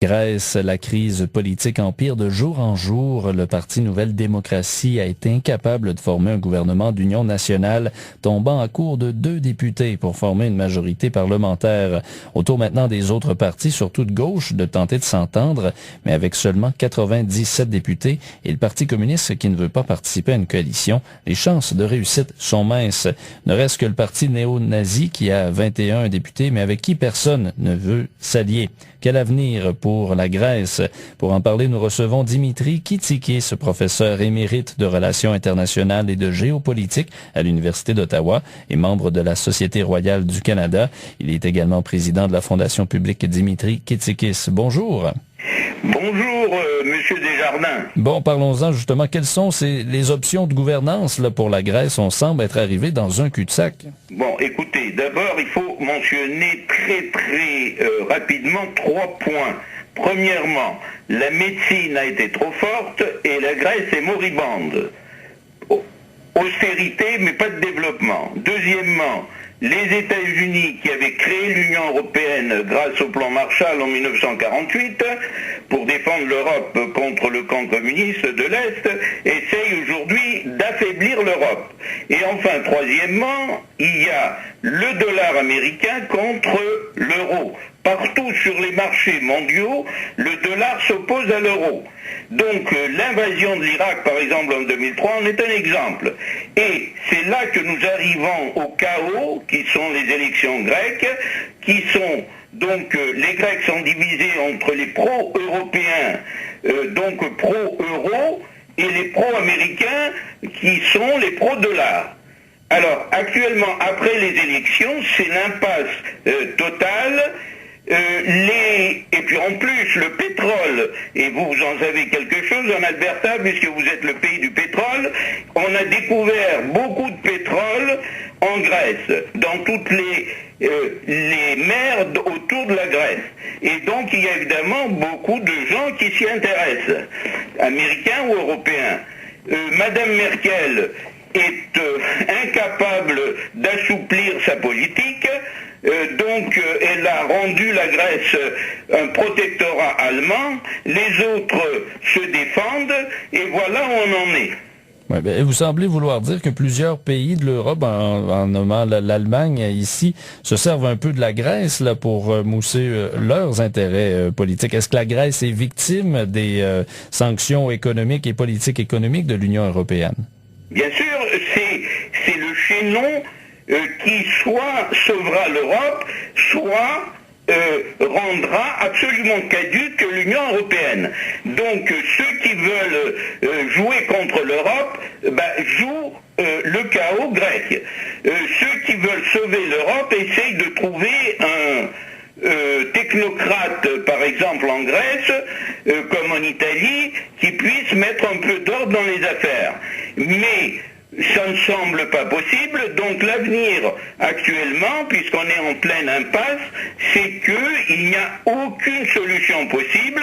Grèce, la crise politique empire de jour en jour. Le parti Nouvelle Démocratie a été incapable de former un gouvernement d'union nationale, tombant à court de 2 députés pour former une majorité parlementaire. Au tour maintenant des autres partis, surtout de gauche, de tenter de s'entendre, mais avec seulement 97 députés et le Parti communiste qui ne veut pas participer à une coalition, les chances de réussite sont minces. Ne reste que le parti néo-nazi qui a 21 députés, mais avec qui personne ne veut s'allier. Quel avenir pour la Grèce? Pour en parler, nous recevons Dimitri Kitsikis, professeur émérite de relations internationales et de géopolitique à l'Université d'Ottawa et membre de la Société royale du Canada. Il est également président de la Fondation publique Dimitri Kitsikis. Bonjour. Bonjour, Monsieur Desjardins. Bon, parlons-en justement. Quelles sont les options de gouvernance là, pour la Grèce? On semble être arrivé dans un cul-de-sac. Bon, écoutez, d'abord, il faut mentionner très rapidement 3 points. Premièrement, la médecine a été trop forte et la Grèce est moribonde. Austérité, mais pas de développement. Deuxièmement, les États-Unis, qui avaient créé l'Union européenne grâce au plan Marshall en 1948, pour défendre l'Europe contre le camp communiste de l'Est, essayent aujourd'hui d'affaiblir l'Europe. Et enfin, troisièmement, il y a le dollar américain contre l'euro. Partout sur les marchés mondiaux, le dollar s'oppose à l'euro. Donc l'invasion de l'Irak, par exemple, en 2003, en est un exemple. Et c'est là que nous arrivons au chaos, qui sont les élections grecques, qui sont donc les Grecs sont divisés entre les pro-européens, donc pro-euro, et les pro-américains, qui sont les pro-dollars. Alors actuellement, après les élections, c'est l'impasse totale. Et puis en plus le pétrole, et vous en savez quelque chose en Alberta puisque vous êtes le pays du pétrole, on a découvert beaucoup de pétrole en Grèce, dans toutes les mers autour de la Grèce. Et donc il y a évidemment beaucoup de gens qui s'y intéressent, américains ou européens. Madame Merkel est incapable d'assouplir sa politique. Donc elle a rendu la Grèce un protectorat allemand, les autres se défendent, et voilà où on en est. Ouais, ben, vous semblez vouloir dire que plusieurs pays de l'Europe, en nommant l'Allemagne ici, se servent un peu de la Grèce là, pour mousser leurs intérêts politiques. Est-ce que la Grèce est victime des sanctions économiques et politiques économiques de l'Union européenne? Bien sûr, c'est le chaînon qui soit sauvera l'Europe, soit rendra absolument caduque l'Union européenne. Donc ceux qui veulent jouer contre l'Europe jouent le chaos grec. Ceux qui veulent sauver l'Europe essayent de trouver un technocrate, par exemple en Grèce, comme en Italie, qui puisse mettre un peu d'ordre dans les affaires. Mais ça ne semble pas possible, donc l'avenir actuellement, puisqu'on est en pleine impasse, c'est qu'il n'y a aucune solution possible,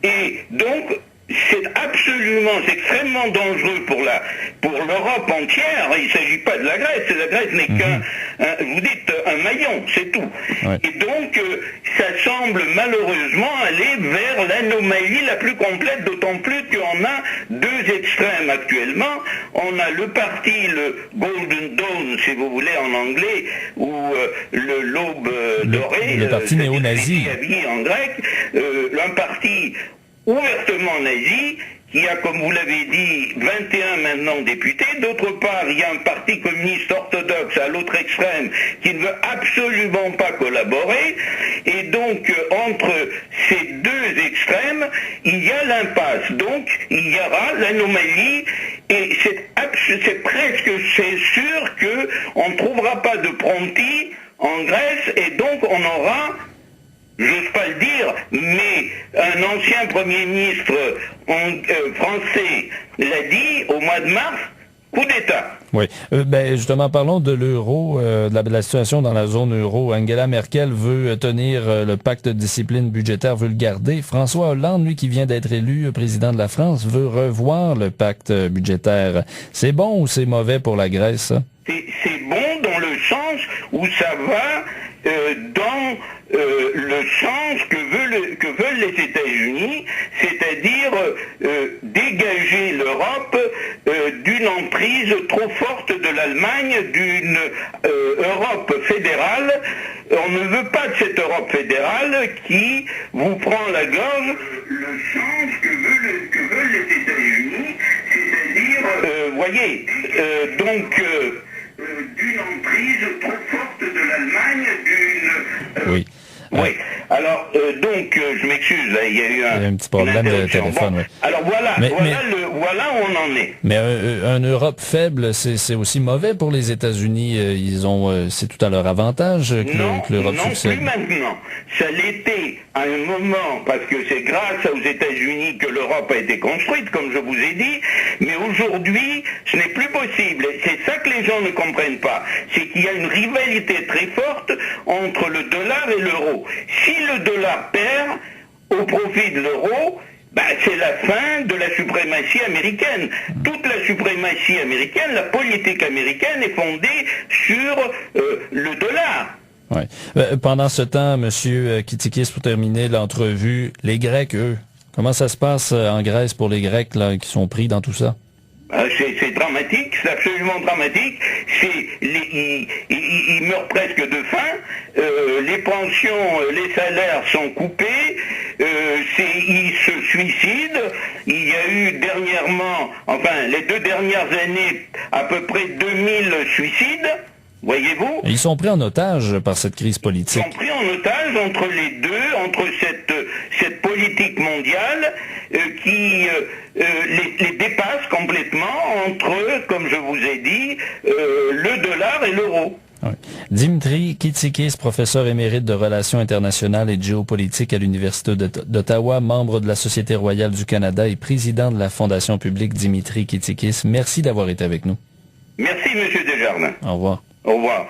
et donc c'est extrêmement dangereux pour l'Europe entière. Il ne s'agit pas de la Grèce. La Grèce n'est vous dites un maillon, c'est tout. Ouais. Et donc, ça semble malheureusement aller vers l'anomalie la plus complète, d'autant plus qu'on a 2 extrêmes actuellement. On a le parti, le Golden Dawn, si vous voulez, en anglais, ou l'aube dorée. Le parti néo-nazi. En grec, un parti ouvertement nazi, qui a, comme vous l'avez dit, 21 maintenant députés. D'autre part, il y a un parti communiste orthodoxe à l'autre extrême qui ne veut absolument pas collaborer. Et donc, entre ces 2 extrêmes, il y a l'impasse. Donc, il y aura l'anomalie. Et c'est sûr qu'on ne trouvera pas de Pronti en Grèce. Et donc, on aura... J'ose pas le dire, mais un ancien Premier ministre français l'a dit au mois de mars, coup d'État. Oui. Justement, parlons de l'euro, de la situation dans la zone euro. Angela Merkel veut tenir le pacte de discipline budgétaire, veut le garder. François Hollande, lui, qui vient d'être élu président de la France, veut revoir le pacte budgétaire. C'est bon ou c'est mauvais pour la Grèce, ça? C'est bon dans le sens où ça va dans le sens que veulent les États-Unis, c'est-à-dire dégager l'Europe d'une emprise trop forte de l'Allemagne, d'une Europe fédérale. On ne veut pas de cette Europe fédérale qui vous prend la gorge. Le sens que veulent les États-Unis, c'est-à-dire, voyez, d'une emprise trop forte de l'Allemagne, Oui. Oui. Alors, je m'excuse, là, il y a eu un petit problème de téléphone. Bon. Oui. Alors voilà où on en est. Mais une Europe faible, c'est aussi mauvais pour les États-Unis. C'est tout à leur avantage que l'Europe succède. Non, plus maintenant. Ça l'était à un moment, parce que c'est grâce aux États-Unis que l'Europe a été construite, comme je vous ai dit, mais aujourd'hui, ce n'est plus possible. C'est ça que les gens ne comprennent pas. C'est qu'il y a une rivalité très forte entre le dollar et l'euro. Si le dollar perd au profit de l'euro, c'est la fin de la suprématie américaine. Toute la suprématie américaine, la politique américaine est fondée sur le dollar. Ouais. Pendant ce temps, Monsieur Kitsikis, pour terminer l'entrevue, les Grecs, eux, comment ça se passe en Grèce pour les Grecs là, qui sont pris dans tout ça? C'est dramatique, c'est absolument dramatique. Ils meurent presque de faim. Les pensions, les salaires sont coupés. Ils se suicident. Il y a eu dernièrement, les 2 dernières années, à peu près 2000 suicides. Voyez-vous? Ils sont pris en otage par cette crise politique. Ils sont pris en otage entre les deux, entre cette politique mondiale qui les dépasse complètement entre, comme je vous ai dit, le dollar et l'euro. Oui. Dimitri Kitsikis, professeur émérite de relations internationales et de géopolitique à l'Université d'Ottawa, membre de la Société royale du Canada et président de la Fondation publique Dimitri Kitsikis. Merci d'avoir été avec nous. Merci, M. Desjardins. Au revoir. Au revoir.